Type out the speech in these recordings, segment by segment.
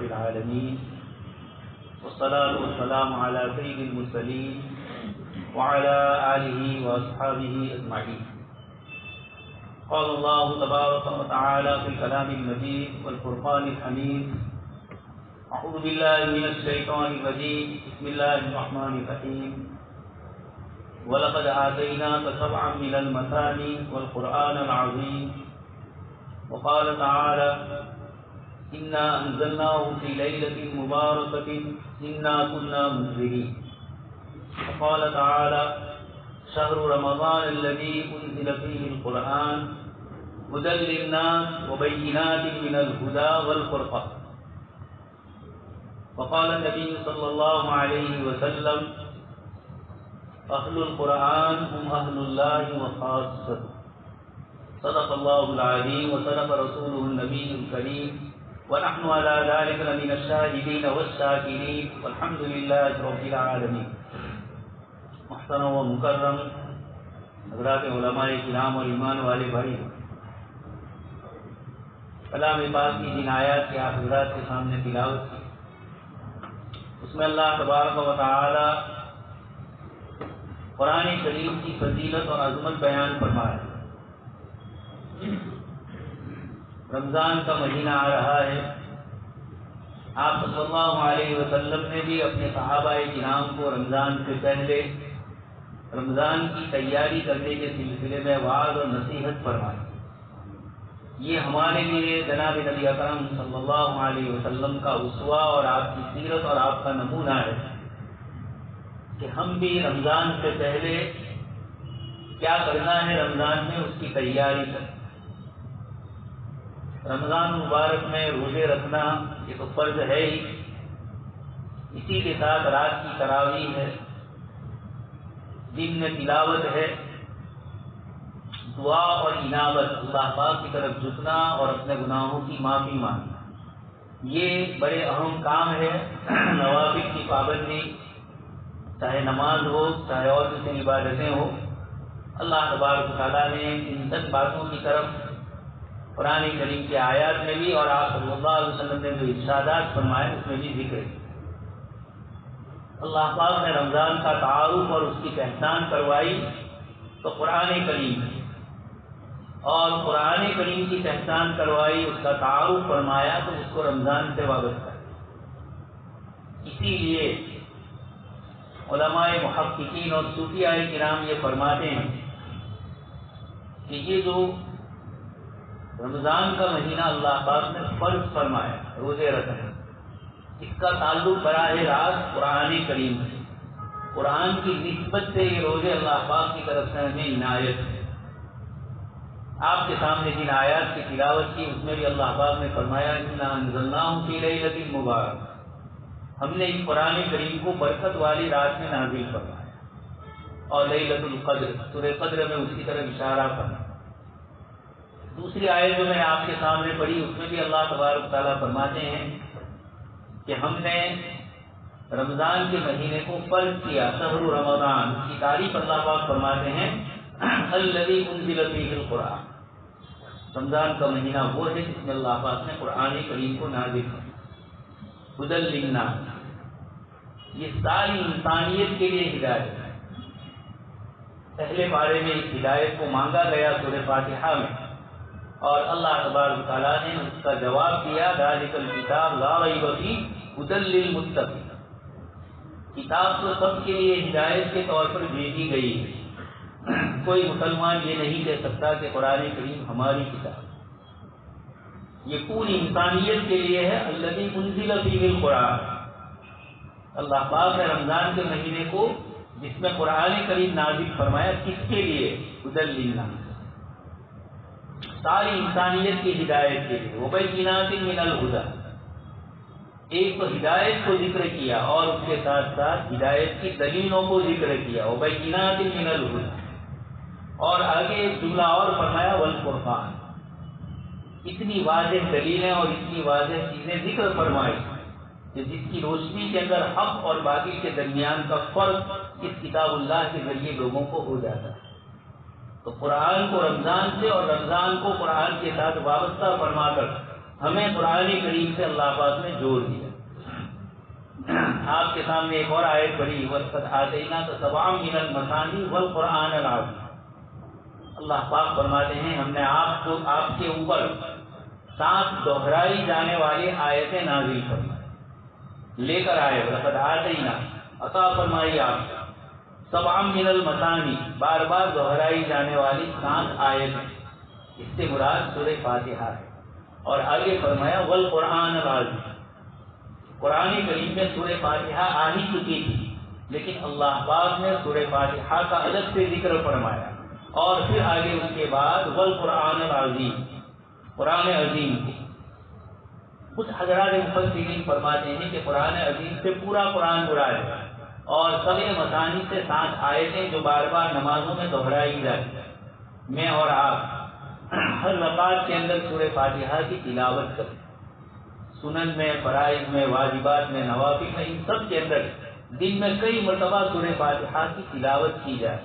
رب العالمين والصلاة والسلام على سيد المرسلين وعلى آله وأصحابه أجمعين. قال الله تبارك وتعالى في الكلام المجيد والفرقان الحميد: أعوذ بالله من الشيطان الرجيم، بسم الله الرحمن الرحيم. وَلَقَدْ آتَيْنَاكَ سَبْعًا مِنَ الْمَثَانِي وَالْقُرْآنَ الْعَظِيمَ. وقال تعالى: إِنَّا أَنزَلْنَاهُ فِي لَيْلَةٍ مُبَارَكَةٍ إِنَّا كُنَّا مُنذِرِينَ. وقال تعالى: شهر رمضان الذي أنزل فيه القرآن هدى للناس وبينات من الهدى والفرقان. وقال النبي صلى الله عليه وسلم: أهل القرآن هم أهل الله وخاصته. صدق الله العظيم وصدق رسوله النبي الكريم ونحن على ذلك لمن الشاهدين والشاكرين والحمد لله رب العالمين. محترم و مکرم حضرات علماء کرام اور ایمان والے بھائی، کلام پاک کی جن آیات کی آپ حضرات کے سامنے تلاوت کی، اس میں اللہ تبارک و تعالی قرآن کریم کی فضیلت اور عظمت بیان فرمایا. رمضان کا مہینہ آ رہا ہے. آپ صلی اللہ علیہ وسلم نے بھی اپنے صحابہ کرام کو رمضان سے پہلے رمضان کی تیاری کرنے کے سلسلے میں وعظ اور نصیحت فرمائی. یہ ہمارے لیے جناب نبی اکرم صلی اللہ علیہ وسلم کا اسوہ اور آپ کی سیرت اور آپ کا نمونہ ہے کہ ہم بھی رمضان سے پہلے کیا کرنا ہے، رمضان میں اس کی تیاری کریں. رمضان مبارک میں روزے رکھنا یہ تو فرض ہے ہی، اسی کے ساتھ رات کی تراویح ہے، دن میں تلاوت ہے، دعا اور انابت، اللہ پاک کی طرف جھکنا اور اپنے گناہوں کی معافی مانگنا، یہ بڑے اہم کام ہے. نوافل کی پابندی، چاہے نماز ہو چاہے اور دوسری عبادتیں ہو، اللہ تبارک و تعالیٰ نے ان سب باتوں کی طرف قرآن کریم کی آیات میں بھی اور آپ صلی اللہ علیہ وسلم نے جو ارشادات فرمائے اس میں بھی ذکر ہے. اللہ پاک نے رمضان کا تعارف اور اس کی پہچان کروائی تو قرآن کریم، اور قرآن کریم کی پہچان کروائی، اس کا تعارف فرمایا تو اس کو رمضان سے وابستہ. اسی لیے علماء محققین اور صوفیاء کرام یہ فرماتے ہیں کہ یہ جو رمضان کا مہینہ اللہ پاک نے فرض فرمایا روزے رکھنا، اس کا تعلق براہ راست قرآن کریم سے، قرآن کی نسبت سے یہ روزے اللہ پاک کی طرف سے ہمیں عنایت ہے. آپ کے سامنے جن آیات کی تلاوت کی اس میں بھی اللہ پاک نے فرمایا: اِنَّا أَنزَلْنَاهُ فِي لَيْلَةٍ مُبَارَكَةٍ. ہم نے اس قرآن کریم کو برکت والی رات میں نازل فرمایا، اور لیلۃ القدر، سورہ قدر میں اس کی طرف اشارہ فرمایا. دوسری آیت جو میں آپ کے سامنے پڑھی اس میں بھی اللہ تبارک تعالیٰ فرماتے ہیں کہ ہم نے رمضان کے مہینے کو فرض کیا. شہر رمضان کی تعریف اللہ پاک فرماتے ہیں: الذی انزل فیہ القرآن. رمضان کا مہینہ وہ ہے جس میں اللہ پاک نے قرآن کریم کو نازل کیا. ہدی للناس، یہ ساری انسانیت کے لیے ہدایت ہے. پہلے بارے میں اس ہدایت کو مانگا گیا سورہ فاتحہ میں، اور اللہ تبارک تعالیٰ نے اس کا جواب دیا: ذالک الکتاب لا ریب فیہ ھدی للمتقین. کتاب تو سب کے لیے ہدایت کے طور پر بھیجی گئی ہے. کوئی مسلمان یہ نہیں کہہ سکتا کہ قرآن کریم ہماری کتاب، یہ پوری انسانیت کے لیے ہے. الذی انزل فیہ القرآن. اللہ پاک نے رمضان کے مہینے کو جس میں قرآن کریم نازل فرمایا، کس کے لیے؟ ھدی للناس، ساری انسانیت کی ہدایت کے لیے. وبینات من الہدی، ایک تو ہدایت کو ذکر کیا اور اس کے ساتھ ساتھ ہدایت کی دلیلوں کو ذکر کیا. وبینات من الہدی، اور آگے ایک جملہ اور فرمایا: والفرقان. اتنی واضح دلیلیں اور اتنی واضح چیزیں ذکر فرمائی کہ جس کی روشنی کے اندر حق اور باطل کے درمیان کا فرق اس کتاب اللہ کے ذریعے لوگوں کو ہو جاتا ہے. تو قرآن کو رمضان سے اور رمضان کو قرآن کے ساتھ وابستہ فرما کر ہمیں قرآن کریم سے اللہ پاک نے جوڑ دیا۔ آپ کے سامنے ایک اور آیت پڑھی، وَلَقَدْ آتَيْنَاكَ سَبْعًا مِنَ الْمَثَانِي وَالْقُرْآنَ الْعَظِيمَ۔ اللہ پاک فرماتے ہیں ہم نے آپ کے اوپر 7 دہرائی جانے والی آیتیں نازل فرمائی، لے کر آئے۔ وَلَقَدْ آتَيْنَاكَ، عطا فرمائی آپ، سبعًا من المثانی، بار بار دہرائی جانے والی 7 آیتیں، اس سے مراد سورہ فاتحہ ہے۔ اور آگے فرمایا والقرآن العظیم، قرآن کریم میں سورہ فاتحہ آ ہی چکی تھی، لیکن اللہ پاک نے سورہ فاتحہ کا الگ سے ذکر فرمایا، اور پھر آگے اس کے بعد والقرآن العظیم، قرآن عظیم کی۔ کچھ حضرات مفسرین فرماتے ہیں کہ قرآن عظیم سے پورا قرآن مراد ہے، اور سبع مثانی سے 7 آیتیں جو بار بار نمازوں میں دہرائی جاتی ہیں۔ میں اور آپ ہر رکعت کے اندر سورہ فاتحہ کی تلاوت کریں، سنن میں، فرائض میں، واجبات میں، نوافل میں، ان سب کے اندر دن میں کئی مرتبہ سورہ فاتحہ کی تلاوت کی جائے۔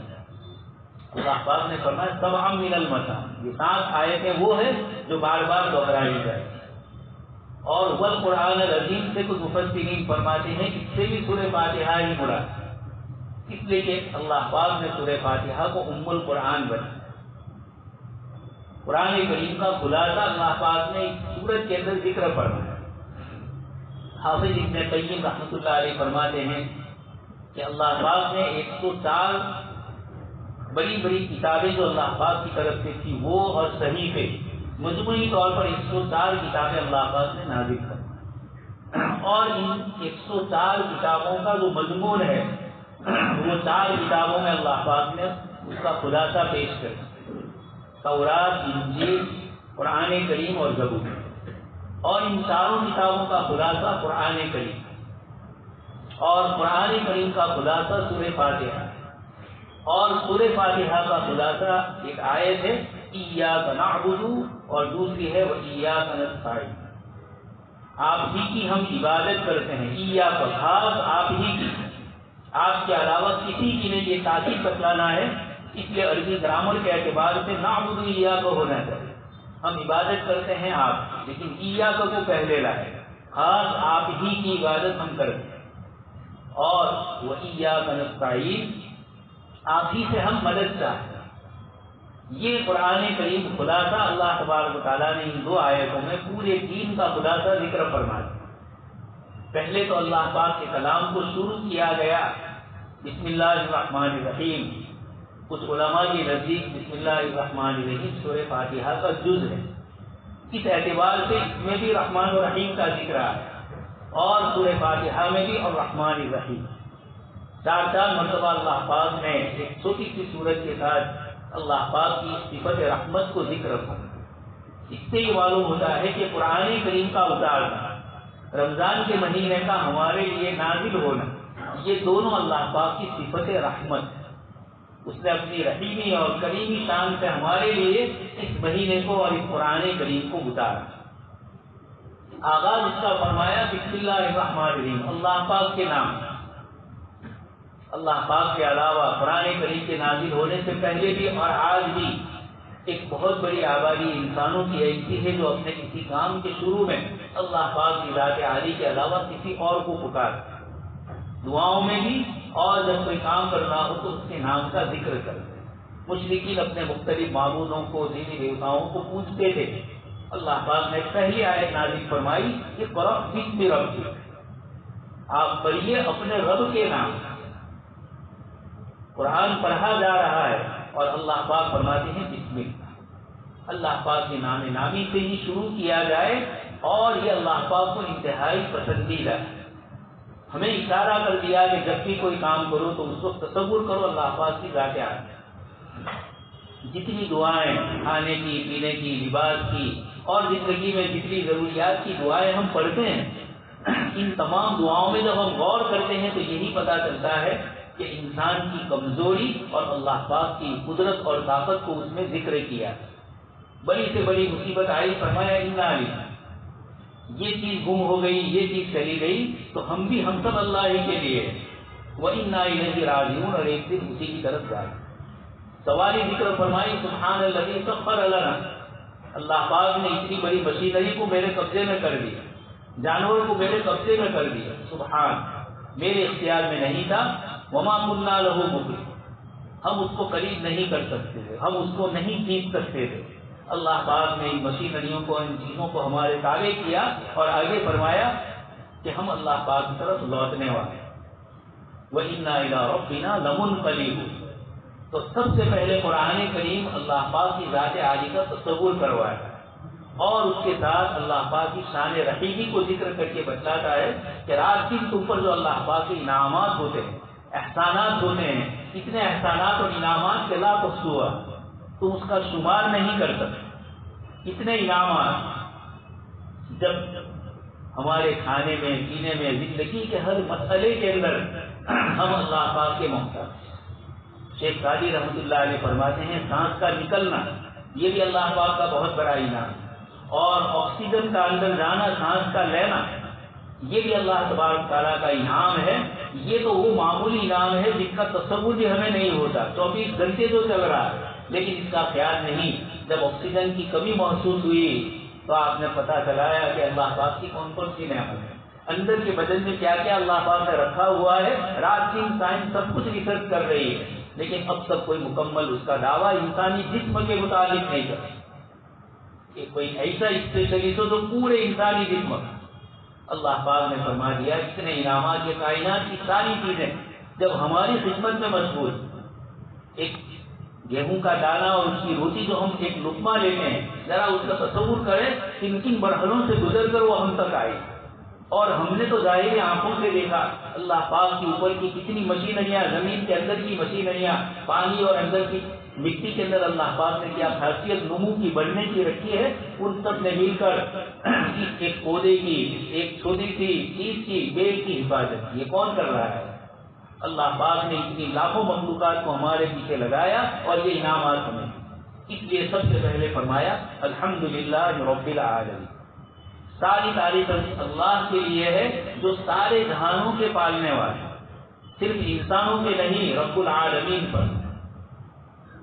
اللہ پاک نے فرمایا سبعًا من المثانی، یہ 7 آیتیں وہ ہیں جو بار بار دہرائی جائے۔ اور والقرآن العظیم سے کچھ مفسرین فرماتے ہیں اس سے بھی سورہ فاتحہ ہی مراد، اس لیے کہ اللہ پاک نے سورہ فاتحہ کو ام القرآن بنایا۔ قرآن کریم کا خلاصہ اللہ پاک نے اس سورت کے اندر ذکر فرمایا۔ حافظ ابن قیم رحمۃ اللہ علیہ فرماتے ہیں کہ اللہ پاک نے 104 بڑی بڑی کتابیں جو اللہ پاک کی طرف سے تھی وہ اور صحیفے، مجموعی طور پر 104 کتابیں اللہ پاک نے نازل کر، اور ان 104 کتابوں کا جو مضمون ہے وہ 4 کتابوں میں اللہ پاک نے اس کا خلاصہ پیش کر، تورات، انجیل، قرآن کریم اور زبور، اور ان 4 کتابوں کا خلاصہ قرآن کریم، اور قرآن کریم کا خلاصہ سورہ فاتحہ، اور سورہ فاتحہ کا خلاصہ ایک آیت ہے ایاک نعبد، اور دوسری ہے وایاک نستعین، آپ ہی کی ہم عبادت کرتے ہیں، ایاک خاص آپ ہی کی، آپ کے علاوہ کسی کی نہیں، یہ تاکید بتلانا ہے، اس لیے عربی گرامر کے اعتبار سے نعبد ایاک ہونا چاہیے، ہم عبادت کرتے ہیں آپ کی، لیکن ایاک کو پہلے لائے، خاص آپ ہی کی عبادت ہم کرتے ہیں، اور وایاک نستعین، آپ ہی سے ہم مدد چاہتے ہیں۔ یہ قرآن کریم خلاصہ اللہ تبارک و تعالیٰ نے ان 2 آیتوں میں پورے دین کا خلاصہ ذکر فرما دیا۔ پہلے تو اللہ پاک کے کلام کو شروع کیا گیا بسم اللہ الرحمن الرحیم، کچھ علماء کے نزدیک بسم اللہ الرحمن الرحیم سورہ فاتحہ کا جز ہے، اس اعتبار سے اس میں بھی رحمان الرحیم کا ذکر ہے، اور سورہ فاتحہ میں بھی الرحمن الرحیم، 4 مرتبہ اللہ پاک نے ایک چھوٹی سی سورت کے ساتھ اللہ پاک کی صفت رحمت کو ذکر فرمایا۔ اس سے یہ معلوم ہوتا ہے کہ قرآن کریم کا اتارنا، رمضان کے مہینے کا ہمارے لیے نازل ہونا، یہ دونوں اللہ پاک کی صفت رحمت ہے۔ اس نے اپنی رحیمی اور کریمی شان سے ہمارے لیے اس مہینے کو اور اس قرآن کریم کو اتارا۔ آغاز اس کا فرمایا بسم اللہ الرحمن الرحیم، اللہ پاک کے نام۔ اللہ پاک کے علاوہ قرآن کریم کے نازل ہونے سے پہلے بھی اور آج بھی ایک بہت بڑی آبادی انسانوں کی ایسی ہے جو اپنے کسی کام کے شروع میں اللہ پاک کی ذات عالی کے علاوہ کسی اور کو پکارتے، دعاؤں میں بھی، اور جب کوئی کام کرنا ہو تو اس کے نام کا ذکر کرتے۔ مشرکین اپنے مختلف معبودوں کو، دیوی دیوتاؤں کو پوجتے تھے، اللہ پاک نے پہلی آیت نازل فرمائی کہ قرأ بسم ربک، آپ پڑھیے اپنے رب کے نام۔ قرآن پڑھا جا رہا ہے اور اللہ پاک فرماتے ہیں بسم اللہ، اللہ پاک کے نام نامی سے ہی شروع کیا جائے، اور یہ اللہ پاک کو انتہائی پسندیدہ ہے۔ ہمیں اشارہ کر دیا کہ جب بھی کوئی کام کرو تو اس وقت تصور کرو اللہ پاک کی ذات عالی۔ جتنی دعائیں کھانے کی، پینے کی، لباس کی اور زندگی میں جتنی ضروریات کی دعائیں ہم پڑھتے ہیں، ان تمام دعاؤں میں جب ہم غور کرتے ہیں تو یہی پتہ چلتا ہے کہ انسان کی کمزوری اور اللہ پاک کی قدرت اور طاقت کو اس میں ذکر کیا۔ بڑی سے بڑی مصیبت آئی، فرمایا انا للہ، یہ چیز گم ہو گئی، یہ چیز چلی گئی، تو ہم سب اللہ ہی کے لیے وَإِنَّا إِلَيْهِ رَاجِعُونَ، اور ایک دن اسی کی طرف جائیں۔ سوالی ذکر فرمائی سبحان الذی سخر لنا، اللہ پاک نے اتنی بڑی مشینری کو میرے قبضے میں کر دیا، جانور کو میرے قبضے میں کر دیا، سبحان، میرے اختیار میں نہیں تھا، وما كنا له مقرنين، ہم اس کو قریب نہیں کر سکتے تھے، ہم اس کو نہیں جیت سکتے تھے۔ اللہ پاک نے ان مشینریوں کو، ان چیزوں کو ہمارے تابع کیا اور آگے فرمایا کہ ہم اللہ پاک کی طرف لوٹنے والے ہیں، وَإِنَّا إِلَىٰ رَبِّنَا لَمُنْقَلِبُونَ۔ تو سب سے پہلے قرآن کریم اللہ پاک کی ذات عالی کا تصور کروایا اور اس کے ساتھ اللہ پاک کی شان رحیمی کو ذکر کر کے بتلاتا ہے کہ رات دن تم پر جو اللہ پاک کے انعامات ہوتے ہیں، احسانات ہوتے ہیں، اتنے احسانات اور انعامات کے لا تحصوها، تم اس کا شمار نہیں کر سکتے، اتنے انعامات۔ جب ہمارے کھانے میں، پینے میں، زندگی کے ہر مسئلے کے اندر ہم اللہ پاک کے محتاج ہیں۔ شیخ سعدی رحمۃ اللہ علیہ فرماتے ہیں سانس کا نکلنا یہ بھی اللہ پاک کا بہت بڑا انعام ہے، اور آکسیجن کا اندر جانا، سانس کا لینا، یہ بھی اللہ تبارک تعالیٰ کا انعام ہے۔ یہ تو وہ معمولی انعام ہے جس کا تصور بھی ہمیں نہیں ہوتا، 24 گھنٹے جو چل رہا ہے، لیکن اس کا خیال نہیں۔ جب آکسیجن کی کمی محسوس ہوئی تو آپ نے پتہ چلایا کہ اللہ پاک کی کون کون سی نعمت ہے، اندر کے بدن میں کیا کیا اللہ پاک نے رکھا ہوا ہے۔ رات دن سائنس سب کچھ ریسرچ کر رہی ہے، لیکن اب تک کوئی مکمل اس کا دعویٰ انسانی جسم کے متعلق نہیں کر کہ کوئی ایسا اسپیشلسٹ ہو تو پورے انسانی جسم۔ اللہ پاک نے فرما دیا اتنے انعامات، یہ کائنات کی ساری چیزیں جب ہماری خدمت میں مشغول، ایک گیہوں کا دانہ اور اس کی روٹی جو ہم ایک لقمہ لیتے ہیں، ذرا اس کا تصور کریں کن کن مرحلوں سے گزر کر وہ ہم تک آئی، اور ہم نے تو ظاہری آنکھوں سے دیکھا اللہ پاک کی اوپر کی کتنی مشینریاں، زمین کے اندر کی مشینریاں، پانی اور اندر کی مٹی کے اندر اللہ پاک نے کیا خاصیت نمو کی، بڑھنے کی رکھی ہے، ان سب نے مل کر ایک پودے کی، ایک چھوٹی سی چیز کی، بیل کی حفاظت، یہ کون کر رہا ہے؟ اللہ پاک نے اتنی لاکھوں مخلوقات کو ہمارے پیچھے لگایا اور یہ انعامات ہمیں، اس لیے سب سے پہلے فرمایا الحمدللہ رب العالمین، ساری تعریف اللہ کے لیے ہے جو سارے جہانوں کے پالنے والے، صرف انسانوں کے نہیں، رب العالمین پر۔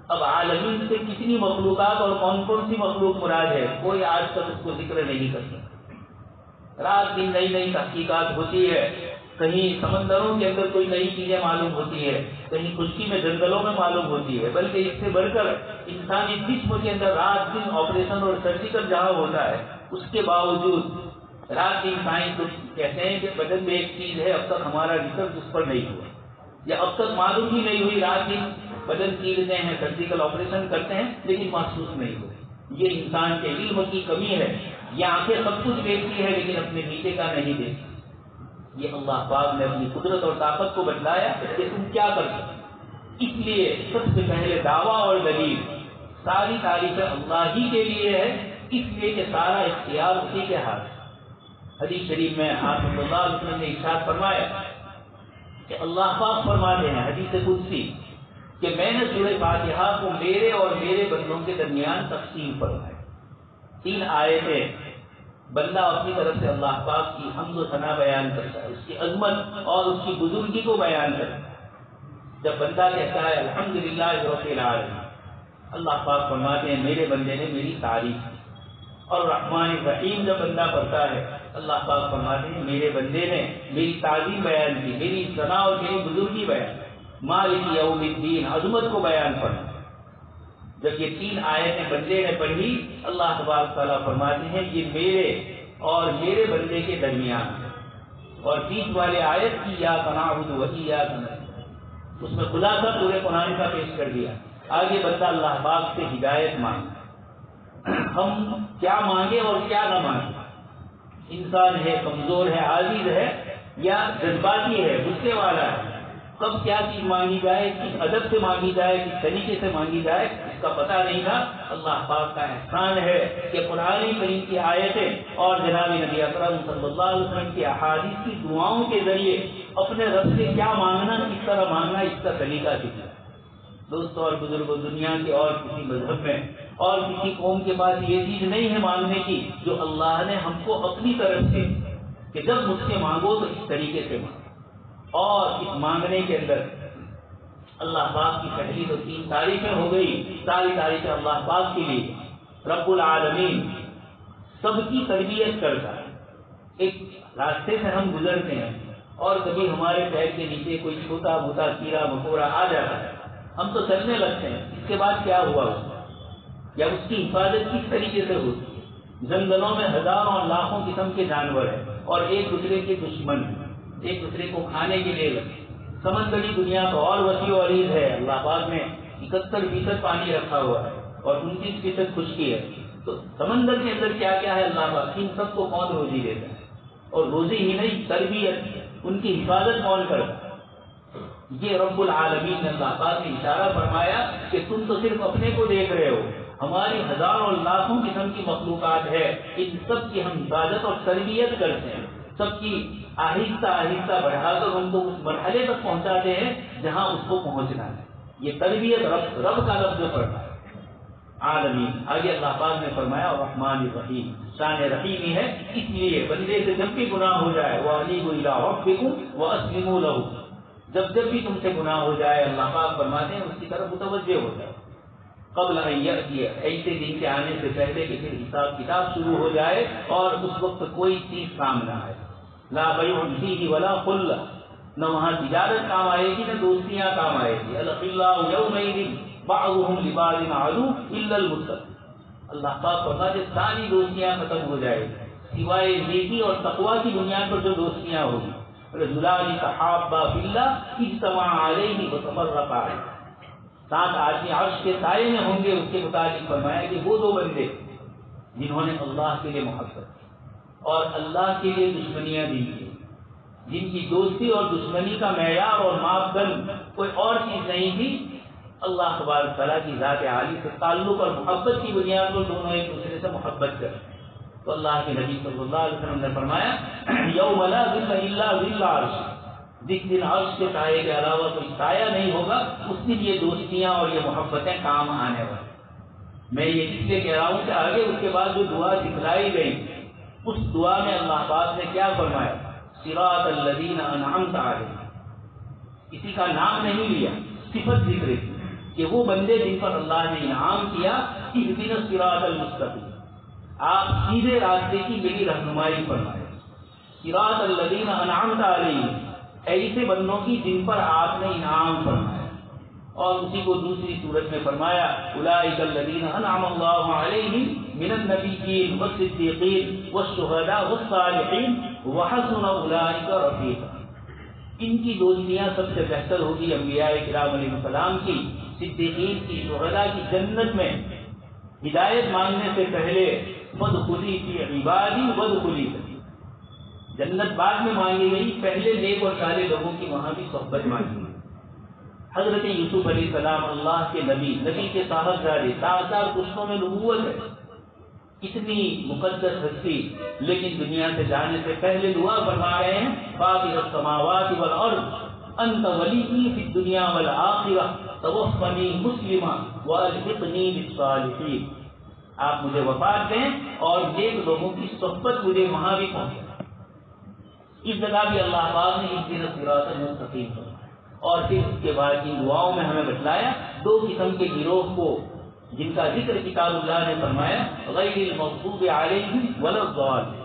اب عالمین سے کتنی مخلوقات اور کون کون سی مخلوق مراد ہے، کوئی آج تک اس کو ذکر نہیں کر سکتا۔ رات دن نئی نئی تحقیقات ہوتی ہے، کہیں سمندروں کے اندر کوئی نئی چیزیں معلوم ہوتی ہے، کہیں خشکی میں جنگلوں میں معلوم ہوتی ہے، بلکہ اس سے بڑھ کر انسانی جسم کے اندر رات دن آپریشن اور سرجیکل جہاں ہوتا ہے، اس کے باوجود رات دن سائنس کہتے ہیں کہ بدن میں ایک چیز ہے، اب تک ہمارا ریسرچ اس پر نہیں ہوا، یا اب تک معلوم ہی نہیں ہوئی، رات دن بدن چیرتے ہیں، سرجیکل آپریشن کرتے ہیں، لیکن محسوس نہیں ہوئی۔ یہ انسان کے علم کی کمی ہے، یہ آنکھیں سب کچھ دیکھتی ہے لیکن اپنے نیچے کا نہیں دیکھتی۔ یہ اللہ پاک نے اپنی قدرت اور طاقت کو بتلایا کہ تم کیا کر سکتے۔ اس لیے سب سے پہلے دعویٰ اور دلیل، ساری تعریفیں اللہ ہی کے لیے ہے، اس لیے کہ سارا اختیار اسی کے ہاتھ ہے۔ حدیث شریف میں آپ صلی اللہ علیہ وسلم نے ارشاد فرمایا کہ اللہ پاک فرماتے ہیں حدیث قدسی کہ میں نے سورہ فاتحہ کو میرے اور میرے بندوں کے درمیان تقسیم فرمایا۔ 3 آیتیں بندہ اپنی طرف سے اللہ پاک کی حمد و ثنا بیان کرتا ہے، اس کی عظمت اور اس کی بزرگی کو بیان کرتا ہے۔ جب بندہ کہتا ہے الحمدللہ رب العالمین، اللہ پاک فرماتے ہیں میرے بندے نے میری تعریف کی۔ اور رحمان الرحیم جب بندہ پڑھتا ہے، اللہ پاک فرماتے ہیں میرے بندے نے میری تعظیم بیان کی، میری ثنا اور میری بزرگی بیان، مالک یوم الدین، عظمت کو بیان فرمایا۔ جب یہ 3 آیتیں بندے نے پڑھی، اللہ تبارک تعالیٰ فرماتے ہیں یہ میرے اور میرے بندے کے درمیان ہے۔ اور 20 والے آیت کی ایاک نعبد و ایاک نستعین، اس میں خلاصہ پورے قرآن کا پیش کر دیا۔ آگے بندہ اللہ پاک سے ہدایت مانگے، ہم کیا مانگے اور کیا نہ مانگے۔ انسان ہے، کمزور ہے، عاجز ہے، یا جذباتی ہے، غصے والا ہے، کب کیا چیز مانگی جائے، کس ادب سے مانگی جائے، کس طریقے سے مانگی جائے، اس کا پتہ نہیں تھا۔ اللہ پاک کا احسان ہے کہ قرآن کریم کی آیتیں اور جناب نبی اکرم صلی اللہ علیہ وسلم کی احادیث کی دعاؤں کے ذریعے اپنے رب سے کیا مانگنا، کس طرح مانگنا، اس کا طریقہ سکھایا۔ دوستوں اور بزرگوں، دنیا کے اور کسی مذہب میں اور کسی قوم کے پاس یہ چیز نہیں ہے مانگنے کی جو اللہ نے ہم کو اپنی طرف سے، کہ جب مجھ سے مانگو تو اس طریقے سے مانگو۔ اور اس مانگنے کے اندر اللہ پاک کی پہلی تو 3 تعریفیں ہو گئی، ساری تعریفیں اللہ پاک کے لیے۔ رب العالمین سب کی تربیت کرتا ہے. ایک راستے سے ہم گزرتے ہیں اور کبھی ہمارے پیر کے نیچے کوئی چھوٹا موٹا کیڑا مکوڑا آ جاتا ہے, ہم تو چلنے لگتے ہیں, اس کے بعد کیا ہوا یا اس کی حفاظت کس طریقے سے ہوتی ہے. جنگلوں میں ہزاروں اور لاکھوں قسم کے جانور ہیں اور ایک دوسرے کے دشمن ہیں, ایک دوسرے کو کھانے کے لیے لگے. سمندری دنیا تو اور وسیع و عریض ہے. اللہ پاک نے 71% پانی رکھا ہوا ہے اور 29% خشکی ہے. تو سمندر کے اندر کیا کیا ہے اللہ پاک, ان سب کو کون روزی دیتا ہے, اور روزی ہی نہیں تربیت, ان کی حفاظت کون کرتا ہے. یہ رب العالمین نے اللہ پاک نے اشارہ فرمایا کہ تم تو صرف اپنے کو دیکھ رہے ہو, ہماری ہزاروں اور لاکھوں قسم کی مخلوقات ہے, ان سب کی ہم حفاظت اور تربیت کرتے ہیں. سب کی آہستہ آہستہ بڑھا کر ان کو اس مرحلے تک پہنچاتے ہیں جہاں اس کو پہنچنا ہے. یہ تربیت رب کا لفظ پڑھتا ہے عالمین. آگے اللہ پاک نے فرمایا الرحمن الرحیم, شان رحیمی ہے. اس لیے بندے سے جب بھی گناہ ہو جائے وَأَنِيبُوا إِلَىٰ رَبِّكُمْ وَأَسْلِمُوا لَهُ, جب بھی تم سے گناہ ہو جائے اللہ پاک فرماتے ہیں اس کی طرف متوجہ ہو جائے. قبل ان یأتی, ایسے دن کے آنے سے پہلے کہ پھر حساب کتاب شروع ہو جائے اور اس وقت کوئی چیز کام نہ آئے. لا بیع فیہ ولا خلہ, نہ وہاں تجارت کام آئے گی نہ دوستیاں کام آئے گی. الاخلاء یومئذ بعضهم لبعض عدو الا المتقین. اللہ پاک فرماتے ہیں ساری دوستیاں ختم ہو جائے گی سوائے نیکی اور تقوی کی بنیاد پر جو دوستیاں ہوگی. رجلان تحابا فی اللہ اجتمعا علیہ وتفرقا علیہ. 7 آدمی عرش کے سائے میں ہوں گے. اس کے متعلق فرمایا کہ وہ 2 بندے جنہوں نے اللہ کے لیے محبت کی اور اللہ کے لیے دشمنیاں دی, جن کی دوستی اور دشمنی کا معیار اور ماپدند کوئی اور چیز نہیں تھی, اللہ تبارک تعالیٰ کی ذات عالی سے تعلق اور محبت کی بنیاد پر دونوں ایک دوسرے سے محبت کرتے. تو اللہ کے نبی صلی اللہ علیہ وسلم نے فرمایا یوم لا ظل الا ظل عرش, جس دن عرش کے سائے کے علاوہ کوئی سایہ نہیں ہوگا اس دن یہ دوستیاں اور یہ محبتیں کام آنے والی. میں یہ اس لیے کہہ رہا ہوں کہ آگے اس کے بعد جو دعا سکھلائی گئی اس دعا میں اللہ پاک نے کیا فرمایا, صراط الذین انعمت علیہم. کسی کا نام نہیں لیا, صفت ذکر کی کہ وہ بندے جن پر اللہ نے انعام کیا, اہدنا الصراط المستقیم, آپ سیدھے راستے کی میری رہنمائی فرمائے. صراط الذین انعمت علیہم, ایسے بندوں کی جن پر آپ نے انعام فرمایا. اور اسی کو دوسری صورت میں فرمایا اولئک الذین انعم اللہ علیہم من النبیین والصدیقین والشہداء والصالحین وحسن اولئک رفیقا. ان کی دوستیاں سب سے بہتر ہوگی انبیاء کرام علیہ السلام کی, صدیقین کی, شہداء کی. جنت میں ہدایت مانگنے سے پہلے فادخلی فی عبادی وادخلی, جنت بعد میں مانگی گئی, پہلے نیک اور صالح لوگوں کی وہاں بھی صحبت مانگی گئی. حضرت یوسف علیہ السلام اللہ کے نبی کے صاحبزادے, 4 پشتوں میں نبوت ہے, اتنی مقدس ہستی, لیکن دنیا سے جانے سے پہلے دعا فرما رہے ہیں فاطر السماوات والارض انت ولی فی الدنیا والآخرہ توفنی مسلما والحقنی بالصالحین. آپ مجھے وفات دیں اور نیک لوگوں کی صحبت مجھے وہاں بھی پہنچے. اس جگہ بھی اللہ پاک نے اہدنا الصراط المستقیم فرمایا. اور پھر اس کے بعد ان دعاؤں میں ہمیں بتلایا 2 قسم کے گروہ کو جن کا ذکر کتاب اللہ نے فرمایا غیر المغضوب علیہم ولا الضالین,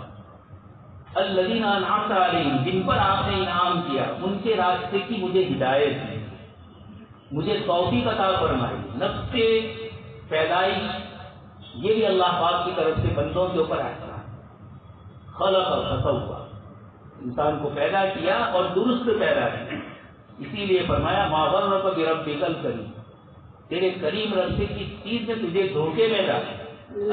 الذین انعمت علیہم, جن پر آپ نے انعام کیا ان کے راستے کی مجھے ہدایت دی, مجھے توفیق عطا فرمائی. نفس پیدائش یہ بھی اللہ پاک کی طرف سے بندوں کے اوپر آتا ہے. خلق اور فسوّا, انسان کو پیدا کیا اور درست پیدا کیا. اسی لیے فرمایا ما غرک بربک الکریم, تیرے کریم رب سے کس چیز نے تجھے دھوکے میں ڈالا.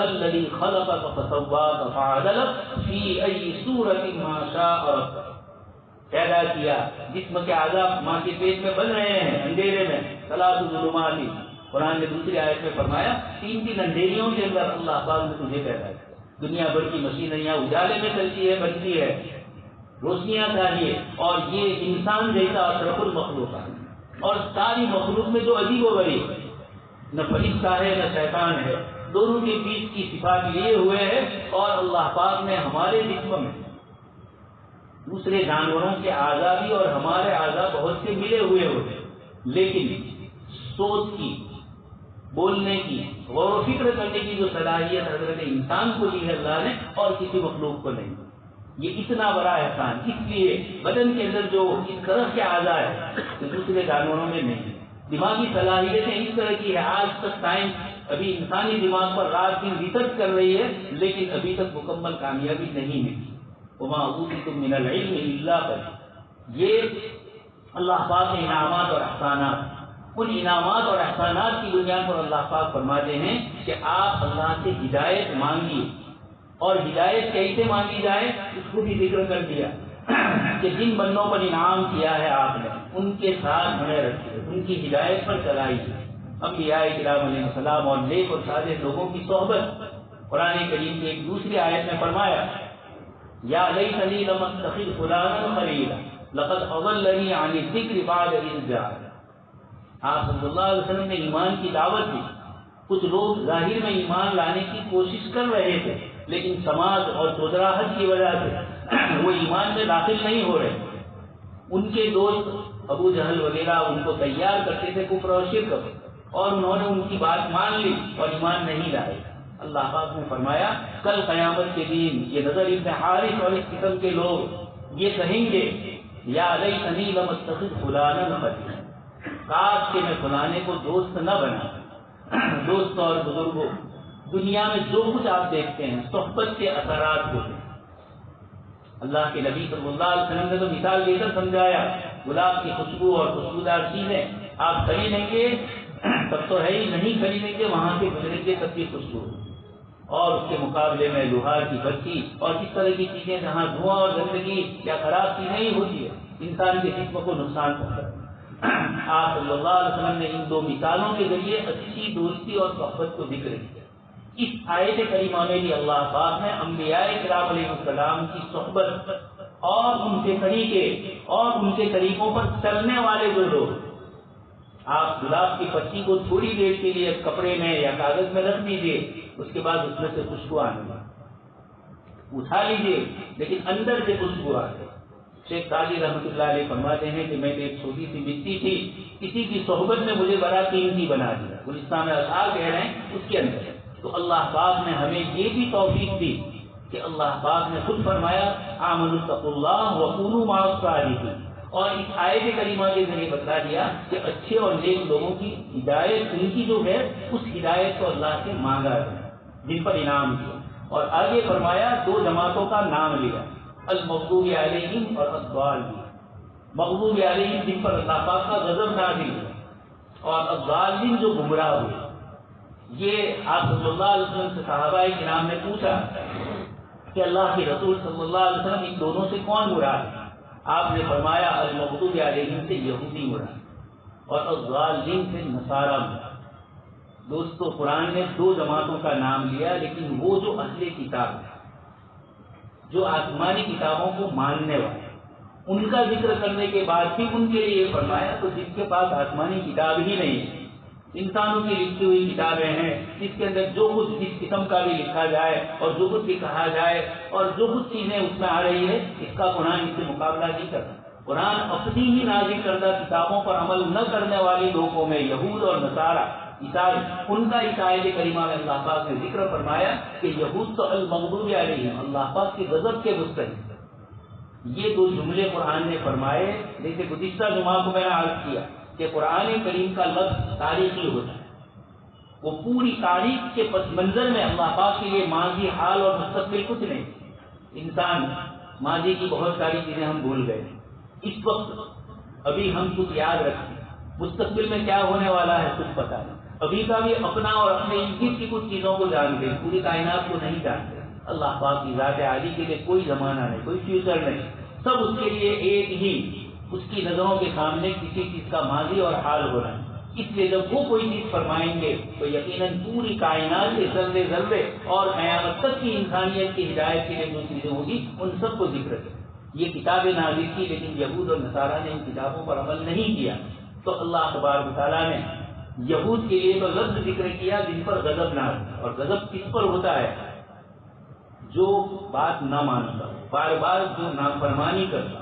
الذی خلقک فسواک فعدلک فی ای صورت ما شاء رکبک, پیدا کیا جسم کے اعضاء ماں کے پیٹ میں بن رہے ہیں اندھیرے میں. ثلاث ظلمات, قرآن نے دوسری آیت میں فرمایا 3 اندھیریوں کے اندر اللہ پاک نے تجھے پیدا کیا. دنیا بھر کی مشینریاں اجالے میں چلتی ہے, بنتی ہے, روشنیاں چاہیے, اور یہ انسان جیسا اشرف المخلوق ہے. اور ساری مخلوق میں جو عجیب و غریب ہے, نہ فرشتہ ہے نہ شیطان ہے, دونوں کے بیچ کی صفات لیے ہوئے ہے. اور اللہ پاک نے ہمارے جسم میں دوسرے جانوروں کے اعضاء بھی اور ہمارے اعضاء بہت سے ملے ہوئے ہوتے, لیکن سوچ کی بولنے کی، غور و فکر کرنے کی جو صلاحیت حضرت انسان کو دی ہے اللہ نے، اور کسی مخلوق کو نہیں. یہ اتنا بڑا احسان. اس لیے بدن کے اندر جو اس طرح کے اعضاء ہیں جو دوسرے جانوروں میں نہیں. دماغی صلاحیتیں اس طرح کی ہے. آج تک سائنس ابھی انسانی دماغ پر رات دن ریسرچ کر رہی ہے، لیکن ابھی تک مکمل کامیابی نہیں ملی. وما اوتیتم من العلم الا قلیلا. یہ اللہ پاک کے انعامات اور احسانات. ان انعامات اور احسانات کی بنیاد پر اللہ پاک فرماتے ہیں کہ آپ اللہ سے ہدایت مانگیے. اور ہدایت کیسے مانگی جائے اس کو بھی ذکر کر دیا کہ جن بندوں پر انعام کیا ہے آپ نے ان کے ساتھ بنے رکھیے، ان کی ہدایت پر چلائیے. انبیاء کرام علیہ السلام اور نیک اور صالح لوگوں کی صحبت. قرآن کریم کی ایک دوسری آیت میں فرمایا یا لیتنی لم اتخذ فلانا خلیلا لقد اضلنی عن الذکر بعد اذ جاءنی. آپ صلی اللہ علیہ وسلم نے ایمان کی دعوت دی. کچھ لوگ ظاہر میں ایمان لانے کی کوشش کر رہے تھے، لیکن سماج اور چودراہٹ کی وجہ سے وہ ایمان میں داخل نہیں ہو رہے. ان کے دوست ابو جہل وغیرہ ان کو تیار کرتے تھے کفر اور شرک، اور انہوں نے ان کی بات مان لی اور ایمان نہیں لائے. اللہ پاک نے فرمایا کل قیامت کے دن یہ نضر ابن حارث اور اس قسم کے لوگ یہ کہیں گے یا لیتنی لم اتخذ فلانا خلیلا، کاش کہ میں فلانے کو دوست نہ بنا. دوست اور بزرگوں، دنیا میں جو کچھ آپ دیکھتے ہیں صحبت کے اثرات ہوتے ہیں. اللہ کے نبی صلی اللہ علیہ وسلم نے تو مثال دے کر سمجھایا. گلاب کی خوشبو اور خوشبودار چیزیں آپ خریدیں گے تب تو ہے ہی، نہیں خریدیں گے وہاں سے گزریں گے تب کی خوشبو. اور اس کے مقابلے میں لوہار کی بتی اور اس طرح کی چیزیں جہاں دھواں اور گندگی یا خراب چیزیں ہی ہوتی ہے انسان کے جسم کو نقصان پہنچاتی ہے. آپ صلی اللہ علیہ وسلم نے ان دو مثالوں کے ذریعے اچھی دوستی اور صحبت کو ذکر کیا. اس آیت کریمہ میں بھی اللہ پاک نے انبیاء کرام علیہ السلام کی صحبت اور ان کے طریقے اور ان کے طریقوں پر چلنے والے جو لوگ، آپ گلاب کی پتی کو تھوڑی دیر کے لیے کپڑے میں یا کاغذ میں رکھ دیجیے، اس کے بعد اس میں سے خوشبو آنے لگے، اٹھا لیجیے لیکن اندر سے خوشبو آ گئی. شیخ سعدی رحمۃ اللہ علیہ فرماتے ہیں کہ میں نے ایک چھوٹی سی مٹی تھی، کسی کی صحبت نے مجھے بڑا قیمتی بنا دیا. گلستان اشعار کہہ رہے ہیں اس کے اندر. تو اللہ پاک نے ہمیں یہ بھی توفیق دی کہ اللہ پاک نے خود فرمایا آمنوا اتقوا اللہ وکونوا مع الصادقین. اور اس آیت کریمہ کے ذریعے بتا دیا کہ اچھے اور نیک لوگوں کی ہدایت، ان کی جو ہے اس ہدایت کو اللہ سے مانگا ہے جن پر انعام کیا. اور آگے فرمایا دو جماعتوں کا نام لیا، المغضوب علیہم اور الضالین. مغضوب علیہم جن پر اللہ پاک کا غضب نازل ہوا، اور الضالین جو گمراہ ہوئے. یہ آپ صلی اللہ علیہ وسلم سے صحابہ کرام نے پوچھا کہ اللہ کے رسول صلی اللہ علیہ وسلم ان دونوں سے کون مراد ہے؟ آپ نے فرمایا المغضوب علیہم سے یہودی مراد اور الضالین سے نصارہ مراد. دوستو قرآن نے دو جماعتوں کا نام لیا، لیکن وہ جو اہل کتاب ہے، جو آسمانی کتابوں کو ماننے والے، ان کا ذکر کرنے کے بعد بھی ان کے لیے فرمایا تو جن کے پاس آسمانی کتاب ہی نہیں ہے، انسانوں کی لکھی ہوئی کتابیں ہیں جس کے اندر جو کچھ جس قسم کا بھی لکھا جائے اور جو کچھ بھی کہا جائے اور جو کچھ چیزیں اس میں آ رہی ہے، اس کا قرآن اس سے مقابلہ نہیں کرتا. قرآن اپنی ہی نازل کردہ کتابوں پر عمل نہ کرنے والی لوگوں میں یہود اور نصارہ، عیسائی، ان کا اس آیت کریمہ میں اللہ پاک نے ذکر فرمایا کہ یہود تو المغضوب علیہم، اللہ پاک کے غضب کے مستحق. یہ دو جملے قرآن نے فرمائے. جیسے گزشتہ جمعہ کو میں نے عرض کیا کہ قرآن کریم کا لفظ تاریخی ہوتا ہے، وہ پوری تاریخ کے پس منظر میں اللہ پاک کے لیے ماضی، حال اور مستقبل کچھ نہیں. انسان ماضی کی بہت ساری چیزیں ہم بھول گئے، اس وقت ابھی ہم کچھ یاد رکھتے ہیں، مستقبل میں کیا ہونے والا ہے کچھ پتا نہیں. ابھی کا بھی اپنا اور اپنے ارد کی کچھ چیزوں کو جانتے ہیں، پوری کائنات کو نہیں جانتے. اللہ پاک کی ذات عالی کے لیے کوئی زمانہ نہیں، کوئی فیوچر نہیں، سب اس کے لیے ایک ہی، اس کی نظروں کے سامنے کسی چیز کا ماضی اور حال ہو رہا ہے. اس لیے جب وہ کوئی چیز فرمائیں گے تو یقیناً پوری کائنات کے ذرے ذرے اور قیامت تک کی انسانیت کی ہدایت کے لیے جو چیزیں ہوگی ان سب کو ذکر کریں. یہ کتابیں نازل کی، لیکن یہود اور نصارہ نے ان کتابوں پر عمل نہیں کیا. تو اللہ تبارک و تعالیٰ نے یہود کے لیے تو لفظ ذکر کیا جن پر غضب نہ ہو. اور غضب کس پر ہوتا ہے؟ جو بات نہ مانتا، بار بار جو نافرمانی کرتا.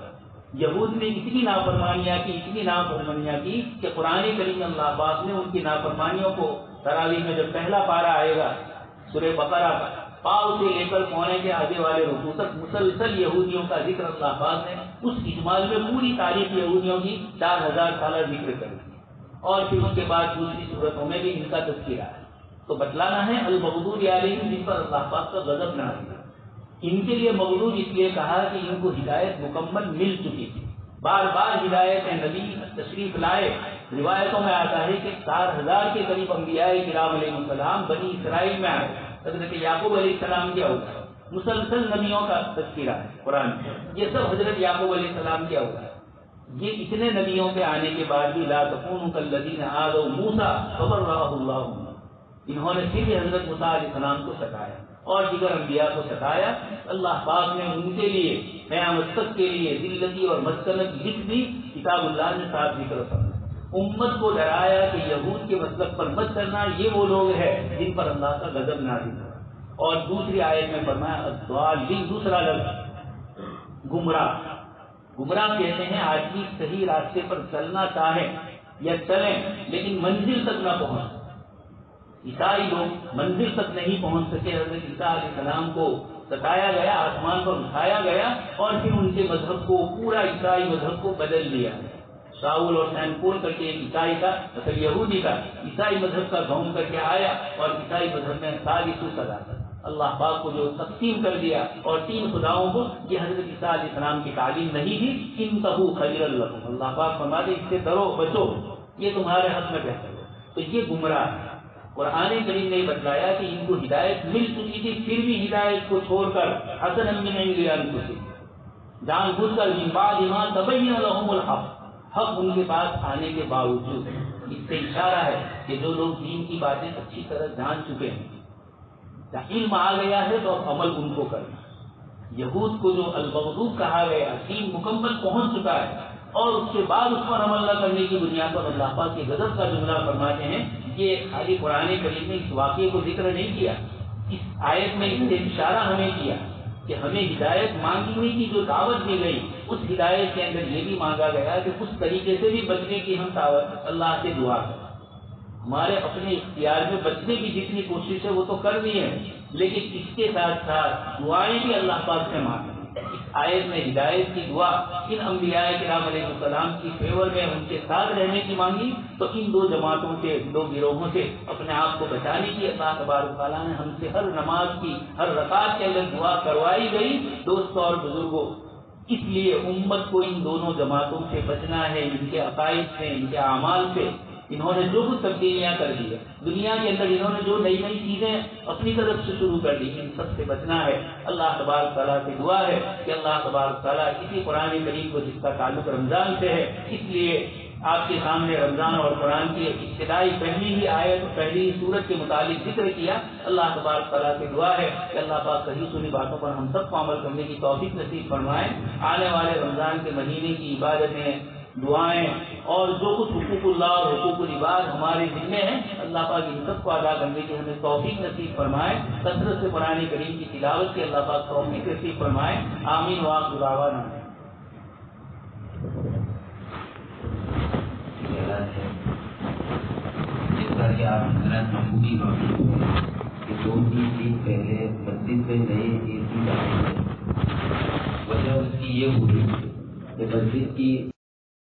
یہود نے اتنی نافرمانیاں کی کہ قرآن کریم اللہ پاک نے ان کی نافرمانیوں کو تراویح میں جب پہلا پارہ آئے گا سورہ بقرہ کا، پاؤں سے لے کر کونے کے آگے والے رکوع تک مسلسل یہودیوں کا ذکر اللہ پاک نے اس اجمال میں پوری تاریخ یہودیوں کی 4000 سالہ ذکر کر دی، اور پھر اس کے بعد دوسری صورتوں میں بھی ان کا تذکرہ ہے۔ تو بتلانا ہے المغضوب علیہم جن پر اللہ پاک کا غضب نازل ہے۔ ان کے لیے مغضوب اس لیے کہا کہ ان کو ہدایت مکمل مل چکی تھی، بار بار ہدایت نبی تشریف لائے۔ روایتوں میں آتا ہے کہ 4000 کے قریب انبیاء کرام علیہ السلام بنی اسرائیل میں آئے۔ حضرت یعقوب علیہ السلام کیا ہوتا ہے؟ مسلسل نبیوں کا تذکرہ ہے قرآن میں، یہ سب حضرت یعقوب علیہ السلام کیا ہوتا ہے۔ یہ اتنے نبیوں کے آنے کے بعد بھی لا تکونوا کالذین آذوا موسیٰ فبرأہ اللہ، انہوں نے پھر بھی حضرت موسیٰ علیہ السلام کو ستایا اور دیگر انبیاء کو ستایا۔ اللہ پاک نے ان کے لیے قیامت تک کے لیے ذلتی اور مسکنت لکھ دی، کتاب اللہ نے صاف ذکر فرمایا۔ امت کو ڈرایا کہ یہود کے مسلک پر مت کرنا، یہ وہ لوگ ہیں جن پر اللہ کا غضب نازل ہوا۔ اور دوسری آیت میں فرمایا الضالین، دوسرا لفظ گمراہ۔ گمراہ کہتے ہیں آدمی صحیح راستے پر چلنا چاہے یا چلیں لیکن منزل تک نہ پہنچ۔ عیسائی لوگ منزل تک نہیں پہنچ سکے، حضرت عیسیٰ علیہ السلام کو ستایا گیا، آسمان پر اٹھایا گیا اور پھر ان کے مذہب کو، پورا عیسائی مذہب کو بدل دیا۔ شاول اور سین پول کر کے ایک عیسائی کا، مطلب یہودی کا عیسائی مذہب کا گھوم کر کے آیا اور عیسائی مذہب میں ثالث ثلاثہ، اللہ پاک کو جو تقسیم کر دیا اور 3 خداؤں کو، یہ حضرت عیسیٰ علیہ السلام کی تعلیم نہیں تھی۔ انتہوا خیرا لکم، اللہ پاک فرماتے اس سے ڈرو بچو، یہ تمہارے حق میں بہتر ہے۔ تو یہ گمراہ ہے۔ قرآن کریم نے بتلایا کہ ان کو ہدایت مل چکی تھی، پھر بھی ہدایت کو چھوڑ کر حسنا من عند انفسہم، جان بوجھ کر من بعد ما تبین لهم الحق، حق ان کے پاس آنے کے باوجود۔ اس سے اشارہ ہے کہ جو لوگ دین کی باتیں اچھی طرح جان چکے ہیں، علم آ گیا ہے تو اب عمل ان کو کرنا۔ یہود کو جو المغضوب کہا گیا، دین مکمل پہنچ چکا ہے اور اس کے بعد اس پر عمل نہ کرنے کی بنیاد پر اللہ پاک کے غضب کا جملہ فرماتے ہیں۔ یہ خالی قرآن کریم نے اس واقعے کو ذکر نہیں کیا، اس آیت میں اس سے اشارہ ہمیں کیا کہ ہمیں ہدایت مانگی ہوئی کی جو دعوت دی گئی، اس ہدایت کے اندر یہ بھی مانگا گیا کہ اس طریقے سے بھی بچنے کی ہم دعوت اللہ سے دعا کریں۔ ہمارے اپنے اختیار میں بچنے کی جتنی کوشش ہے وہ تو کرنی ہے، لیکن اس کے ساتھ ساتھ دعائیں بھی اللہ پاک سے مانگیں۔ اس آیت میں ہدایت کی دعا ان انبیاء کرام علیہ السلام کی فیور میں ان کے ساتھ رہنے کی مانگی، تو ان 2 جماعتوں سے، 2 گروہوں سے اپنے آپ کو بچانے کی اللہ تبارک تعالیٰ نے ہم سے ہر نماز کی ہر رکعت کے اندر دعا کروائی گئی۔ دوستوں اور بزرگوں، اس لیے امت کو ان دونوں جماعتوں سے بچنا ہے، ان کے عقائد سے، ان کے اعمال سے۔ انہوں نے جو کچھ تبدیلیاں کر دی ہے دنیا کے اندر، انہوں نے جو نئی نئی چیزیں اپنی طرف سے شروع کر دی، ان سب سے بچنا ہے۔ اللہ تبارک تعالیٰ سے دعا ہے کہ اللہ تبارک تعالیٰ اسی قرآن کریم کو، جس کا تعلق رمضان سے ہے، اس لیے آپ کے سامنے رمضان اور قرآن کی ابتدائی پہلی ہی آیت، پہلی ہی سورت کے متعلق ذکر کیا۔ اللہ تبارک تعالیٰ سے دعا ہے کہ اللہ پاک کہی سنی باتوں پر ہم سب کو عمل کرنے کی توفیق نصیب فرمائے۔ آنے والے رمضان کے مہینے کی عبادتیں، دعائیں اور جو کچھ حقوق اللہ اور حقوق العباد ہمارے ذمے ہیں، اللہ پاک ان سب کو ادا کرنے کی ہمیں توفیق نصیب فرمائے۔ کثرت سے قرآن کریم کی تلاوت کی اللہ پاک توفیق نصیب فرمائے۔ آمین وآخر دعوانا۔ جیسا کہ آپ حضرات محبوبی کہ 2-3 دن پہلے مسجد میں نئے اے سی لگے تھے، وجہ اس کی یہ ہوئی کہ مسجد کی